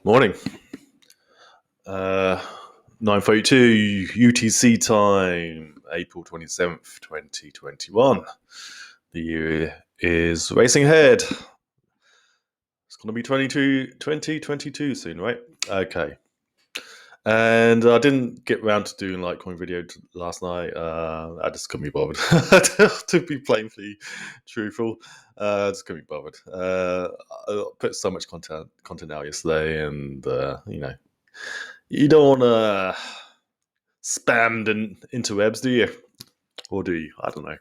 Morning. 9:32 UTC time, April 27th, 2021. The year is racing ahead. It's going to be 2022 soon, right? Okay. And I didn't get around to doing LITECOIN video last night. I just couldn't be bothered. To be plainly truthful, I just couldn't be bothered. I put so much content out yesterday, and you don't want to spam the interwebs, do you? Or do you? I don't know.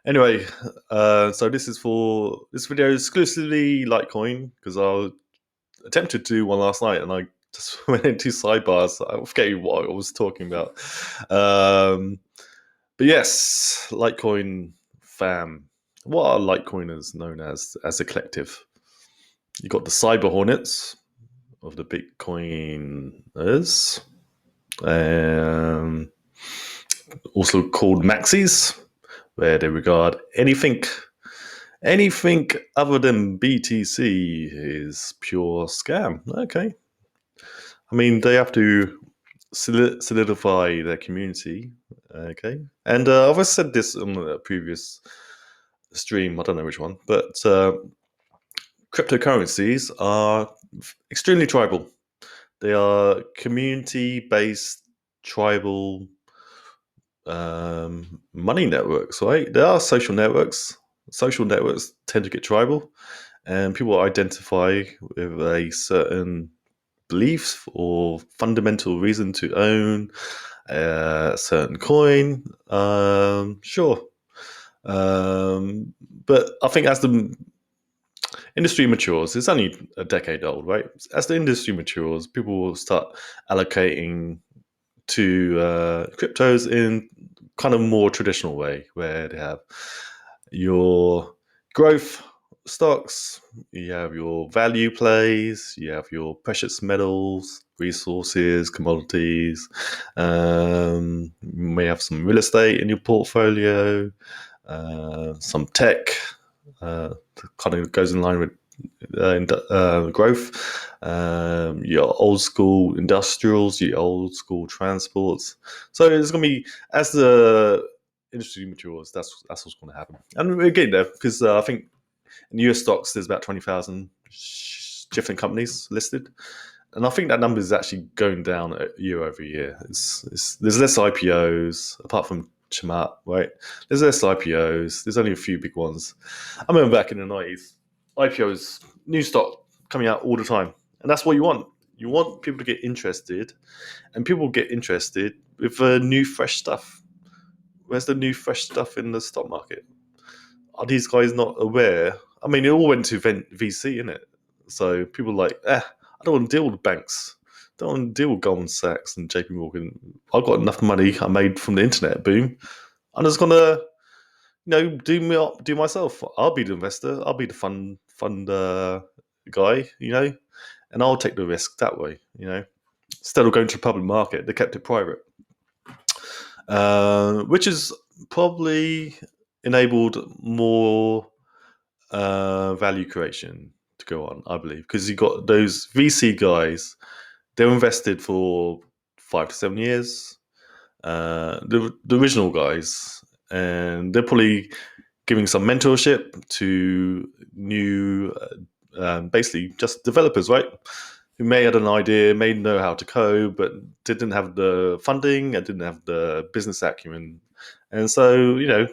Anyway, so this video is exclusively LITECOIN because I attempted to do one last night and I just went into sidebars. I forget what I was talking about. But yes, LITECOIN fam. What are LITECOINers known as a collective? You got the cyber hornets of the Bitcoiners, also called maxis, where they regard anything other than BTC is pure scam. Okay. I mean, they have to solidify their community. Okay. And I've always said this on a previous stream, I don't know which one, but cryptocurrencies are extremely tribal. They are community-based tribal money networks, right? There are social networks. Social networks tend to get tribal, and people identify with a certain belief or fundamental reason to own a certain coin. Sure. But I think as the industry matures, it's only a decade old, right? As the industry matures, people will start allocating to cryptos in kind of more traditional way, where they have your growth stocks, you have your value plays, you have your precious metals, resources, commodities. You may have some real estate in your portfolio, some tech. Kind of goes in line with growth, your old school industrials, your old school transports. So it's going to be, as the industry matures, that's what's going to happen. And we're getting there because I think in US stocks there's about 20,000 different companies listed, and I think that number is actually going down year over year. There's less IPOs apart from Chamat, right? There's less IPOs. There's only a few big ones. I remember back in the 90s, IPOs, new stock coming out all the time. And that's what you want. You want people to get interested, and people get interested with new, fresh stuff. Where's the new, fresh stuff in the stock market? Are these guys not aware? I mean, it all went to VC, innit? So people are like, I don't want to deal with banks. Don't want to deal with Goldman Sachs and JP Morgan. I've got enough money I made from the internet. Boom. I'm just gonna, do myself. I'll be the investor. I'll be the fund guy, and I'll take the risk that way, Instead of going to the public market, they kept it private, which has probably enabled more value creation to go on, I believe, because you got those VC guys. They're invested for 5 to 7 years. The original guys, and they're probably giving some mentorship to new, basically just developers, right? Who may have an idea, may know how to code, but didn't have the funding and didn't have the business acumen. And so, that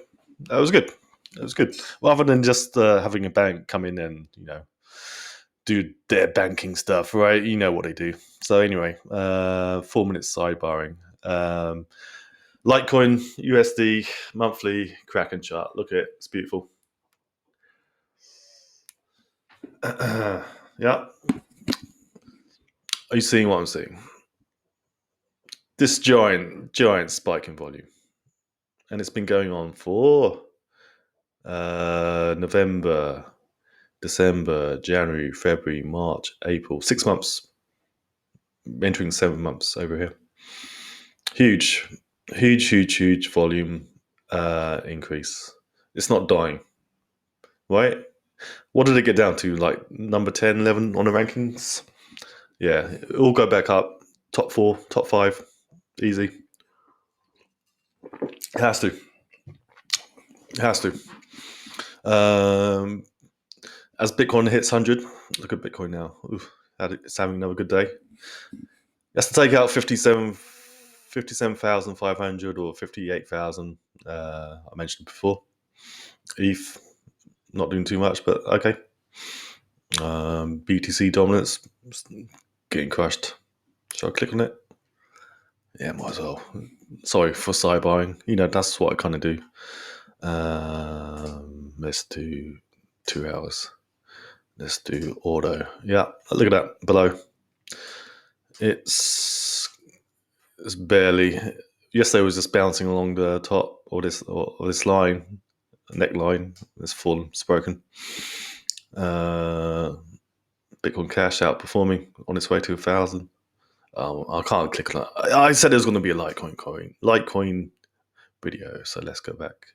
was good. It was good. Rather than just having a bank come in and, do their banking stuff, right? You know what they do. So anyway, 4 minutes sidebarring. LITECOIN USD monthly Kraken chart. Look at it. It's beautiful. Yeah. Are you seeing what I'm seeing? This giant spike in volume. And it's been going on for November, December, January, February, March, April. 6 months. Entering 7 months over here. Huge volume increase. It's not dying, right? What did it get down to? Like number 10, 11 on the rankings? Yeah, it'll go back up. Top 4, top 5, easy. It has to. It has to. As Bitcoin hits 100, look at Bitcoin now. Oof, it's having another good day. It has to take out 57,500 or 58,000. I mentioned before. ETH, not doing too much, but okay. BTC dominance, getting crushed. Should I click on it? Yeah, might as well. Sorry for sidebarring. That's what I kind of do. Let's do 2 hours. Let's do auto. Yeah, look at that below. It's barely. Yesterday was just bouncing along the top or this line, neckline. It's full. It's broken. Bitcoin Cash outperforming on its way to 1,000. I can't click on that. I said there's going to be a Litecoin video. So let's go back.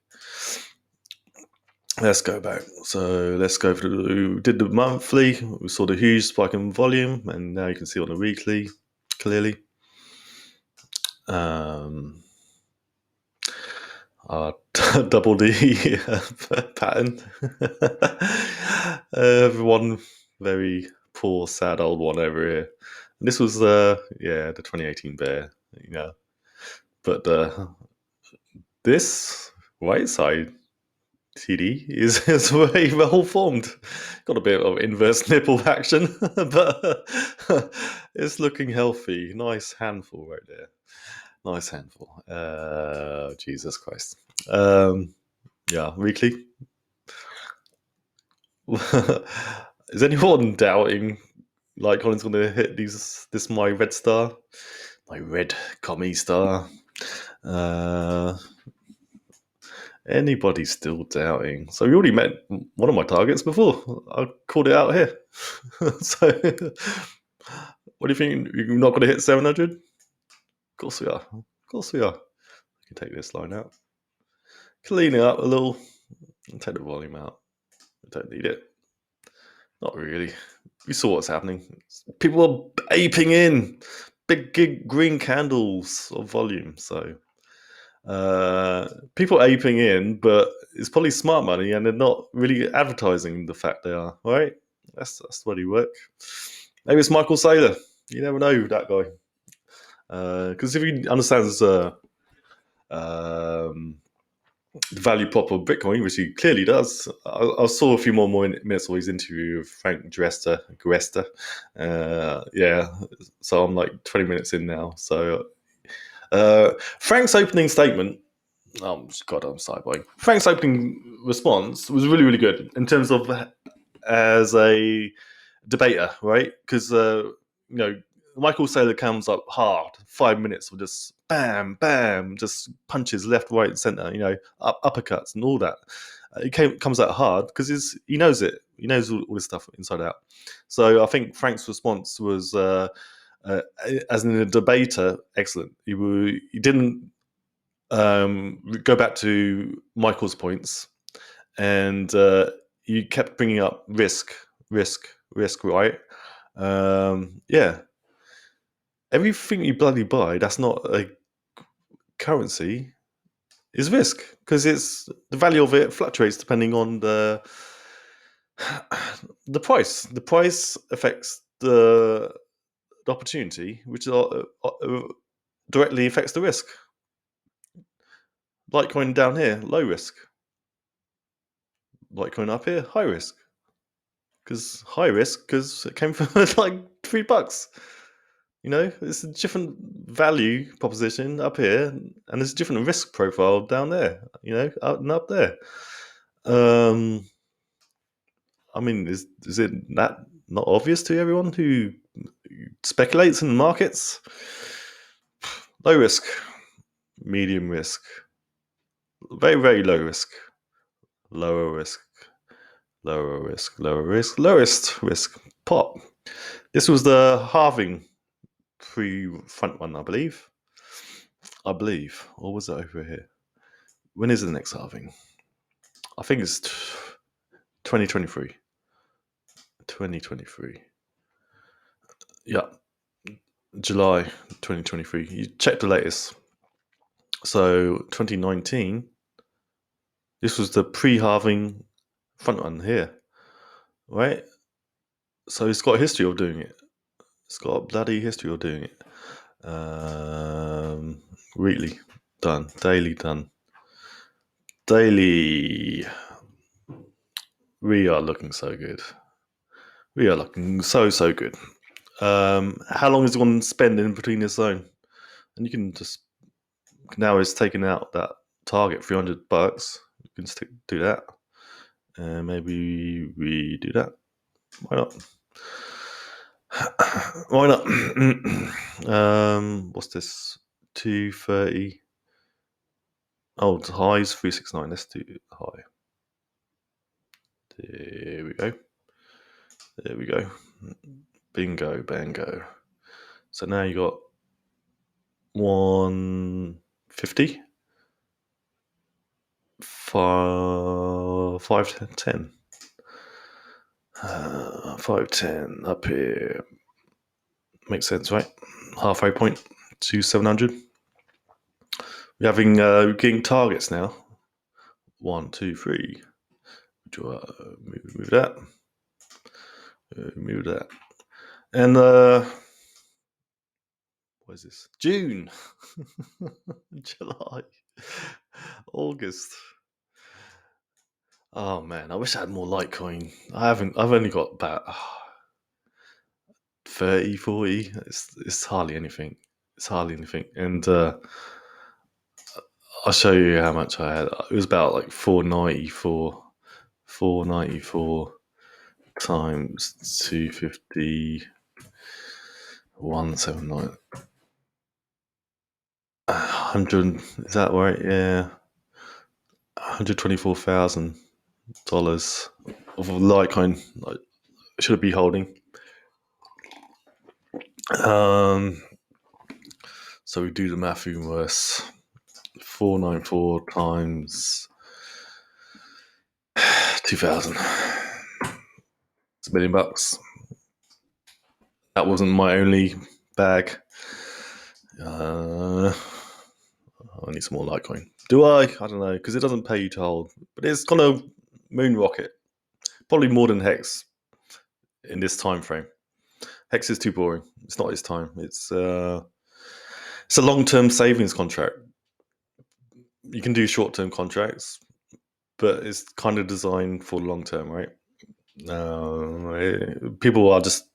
So let's go through. We did the monthly. We saw the huge spike in volume, and now you can see on the weekly clearly. Double D pattern. One very poor, sad old one over here. And this was the 2018 bear. But this right side TD is very well formed. Got a bit of inverse nipple action, but it's looking healthy. Nice handful right there. Nice handful. Jesus Christ. Weekly. Is anyone doubting Litecoin's going to hit this my red star? My red commie star. Anybody still doubting? So we already met one of my targets before. I called it out here. So what do you think? You're not going to hit 700? Of course we are. Of course we are. I can take this line out. Clean it up a little. And take the volume out. I don't need it. Not really. You saw what's happening. People are aping in. Big green candles of volume. So people aping in, but it's probably smart money, and they're not really advertising the fact they are. Right? That's where you work. Maybe it's Michael Saylor. You never know that guy. Because if he understands the value prop of Bitcoin, which he clearly does. I saw a few more minutes of his interview with Frank Gresta. So I'm like 20 minutes in now. So Frank's opening statement. I'm sidebarring. Frank's opening response was really, really good in terms of as a debater, right? Because Michael Saylor comes up hard, 5 minutes of just bam, bam, just punches left, right, and center, uppercuts and all that. He comes out hard because he knows it. He knows all this stuff inside out. So I think Frank's response was, as a debater, excellent. He didn't go back to Michael's points, and he kept bringing up risk, right? Everything you bloody buy that's not a currency is risk, because the value of it fluctuates depending on the price. The price affects the opportunity, which directly affects the risk. Litecoin down here, low risk. Litecoin up here, high risk. Because high risk because it came from like $3. It's a different value proposition up here, and there's a different risk profile down there. Up there. I mean, is it that not obvious to everyone who speculates in the markets? Low risk, medium risk, very, very low risk, lower risk, lower risk, lower risk, lowest risk. Pop. This was the halving front one, I believe. Or was it over here? When is the next halving? I think it's 2023. Yeah, July 2023. You check the latest. So 2019, this was the pre-halving front run here, right? So it's got a history of doing it. It's got a bloody history of doing it. Weekly done, daily done, daily. We are looking so good. We are looking so good. How long is it going to spend in between this zone? And you can just now it's taking out that target $300. You can do that, and maybe we do that. Why not? Why not? What's this? 230. Oh, the high is 369. Let's do high. There we go. There we go. Bingo, bango. So now you got 150, 510. 510 up here. Makes sense, right? Halfway point to 700. We're getting targets now. 1, 2, 3. Move that. Move that. And what is this? June, July, August. Oh man, I wish I had more Litecoin. I've only got about 30, 40. It's hardly anything. It's hardly anything. And I'll show you how much I had. It was about like 494. 494 times 250. 179. 100. Is that right? Yeah. $124,000 of Litecoin I should be holding. So we do the math even worse. 494 times 2,000. It's $1 million. That wasn't my only bag. I need some more Litecoin. Do I? I don't know, because it doesn't pay you to hold. But it's gonna moon rocket. Probably more than Hex in this time frame. Hex is too boring. It's not his time. It's a long-term savings contract. You can do short-term contracts, but it's kind of designed for long term, right? People are just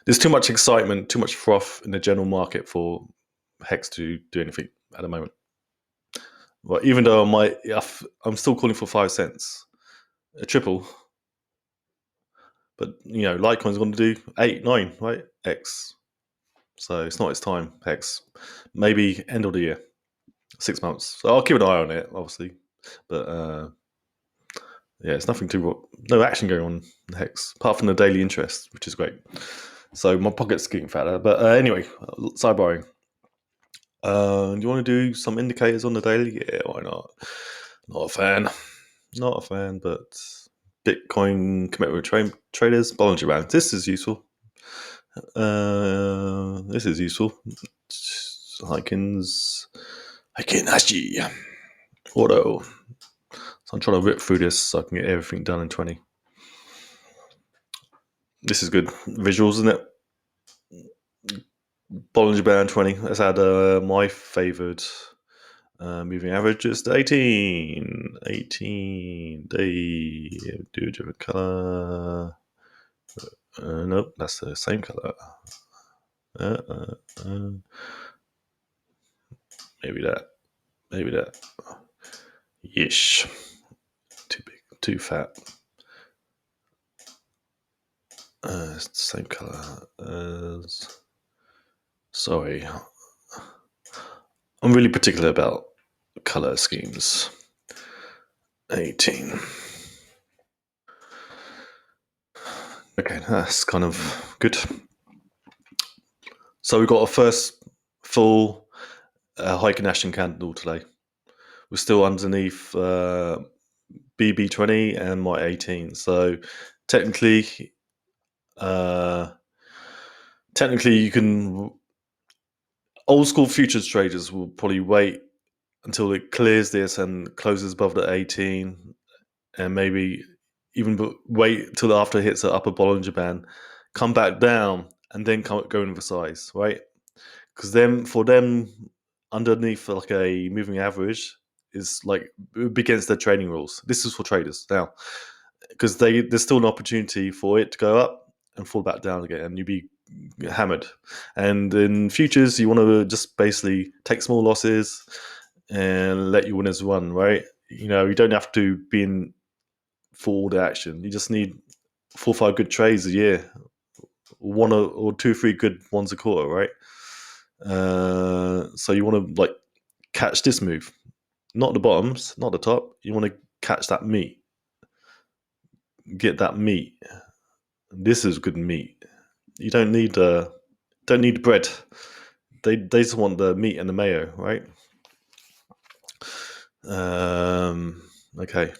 there's too much excitement, too much froth in the general market for Hex to do anything at the moment. Well, even though I'm still calling for 5 cents, a triple. But Litecoin's going to do 8, 9, right? X. So it's not its time. Hex, maybe end of the year, 6 months. So I'll keep an eye on it, obviously. But yeah, it's no action going on in Hex, apart from the daily interest, which is great. So my pocket's getting fatter. But anyway, sidebarring. Do you want to do some indicators on the daily? Yeah, why not? Not a fan. Not a fan, but Bitcoin commitment traders, Bollinger Bands. This is useful. Heiken Hashi. Auto. So I'm trying to rip through this so I can get everything done in 20. This is good. Visuals, isn't it? Bollinger Band 20. Let's add my favoured moving average is 18. 18. They do a different colour. Nope, that's the same colour. Maybe that. Maybe that. Yeesh. Too big. Too fat. It's the same colour as. Sorry. I'm really particular about colour schemes. 18. Okay, that's kind of good. So we got a first full Heiken Ashton candle today. We're still underneath BB20 and my 18. So technically, technically you can. Old school futures traders will probably wait until it clears this and closes above the 18, and maybe even wait till after it hits the upper Bollinger Band, come back down, and then go in the size, right? Because then for them, underneath like a moving average is like against their trading rules. This is for traders now, because there's still an opportunity for it to go up and fall back down again, and you'd be hammered. And in futures, you want to just basically take small losses and let your winners run, right? You know, you don't have to be in for all the action. You just need 4 or 5 good trades a year, one or 2 or 3 good ones a quarter, right? So you want to like catch this move, not the bottoms, not the top. You want to catch that meat, get that meat. This is good meat. You don't need the bread. They just want the meat and the mayo, right? Okay.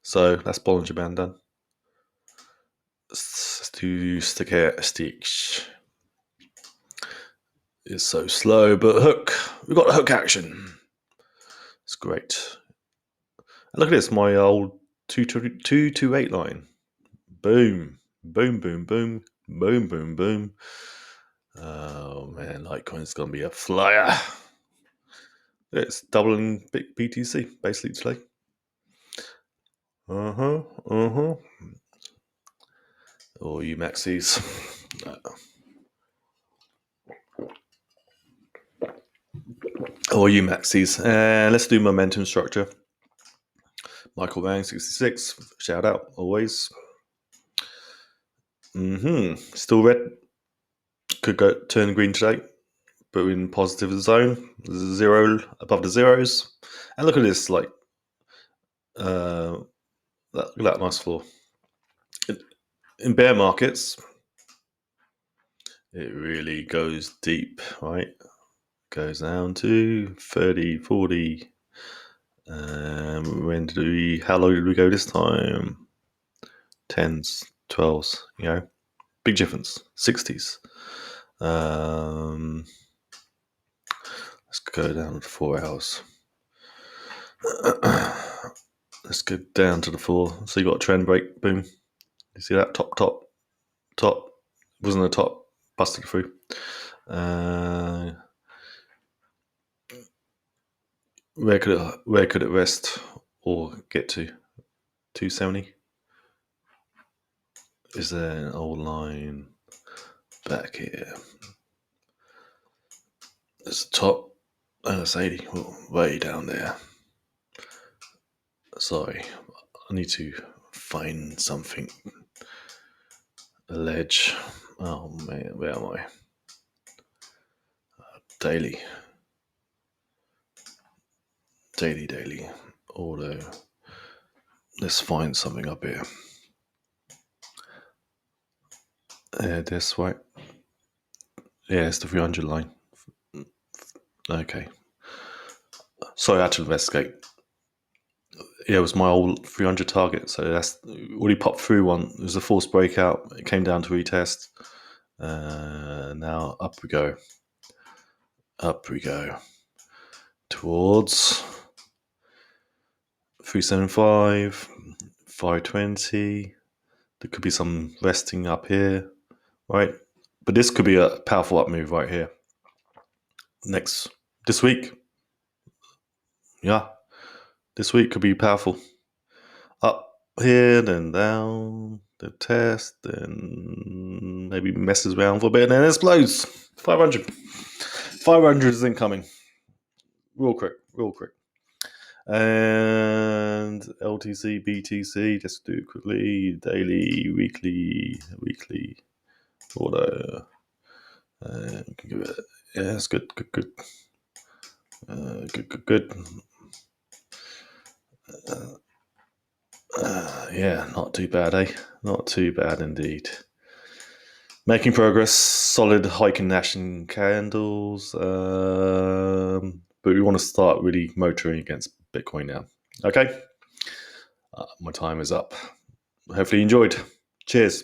So that's Bollinger Band done. Let's do statistics. It's so slow, but hook. We've got hook action. It's great. And look at this, my old 228 line. Boom, boom, boom, boom, boom, boom, boom. Oh man, Litecoin's gonna be a flyer. It's doubling BTC basically today. Or you maxis. Or you maxis. And let's do momentum structure. Michael Wang 66. Shout out always. Still red. Could go turn green today, but in positive zone. 0 above the zeros. And look at this, like look at that nice floor. In bear markets, it really goes deep, right? Goes down to 30, 40. How low did we go this time? 10s, 12s, you know, big difference. 60s. Let's go down to 4 hours. Let's go down to the 4. So you got a trend break, boom. You see that top, wasn't the top, busted through. Where could it rest or get to? 270. Is there an old line back here? There's a top and it's 80. Way down there. Sorry, I need to find something. A ledge. Oh man, where am I? Daily. Auto. Let's find something up here. This way. Yeah, it's the 300 line. Okay. Sorry, I had to investigate. Yeah, it was my old 300 target. So that's already popped through one. It was a forced breakout. It came down to retest. Now up we go. Towards 375, 520. There could be some resting up here, right? But this could be a powerful up move right here. This week. Yeah. This week could be powerful. Up here, then down, the test, then maybe messes around for a bit, and then it explodes. 500. 500 is incoming. Real quick. And LTC, BTC, just do it quickly. Daily, weekly, order. Can give it. Yeah, that's good. Good. Yeah, not too bad, eh? Not too bad indeed. Making progress. Solid hiking Nash candles. But we want to start really motoring against Bitcoin now. Okay? My time is up. Hopefully you enjoyed. Cheers.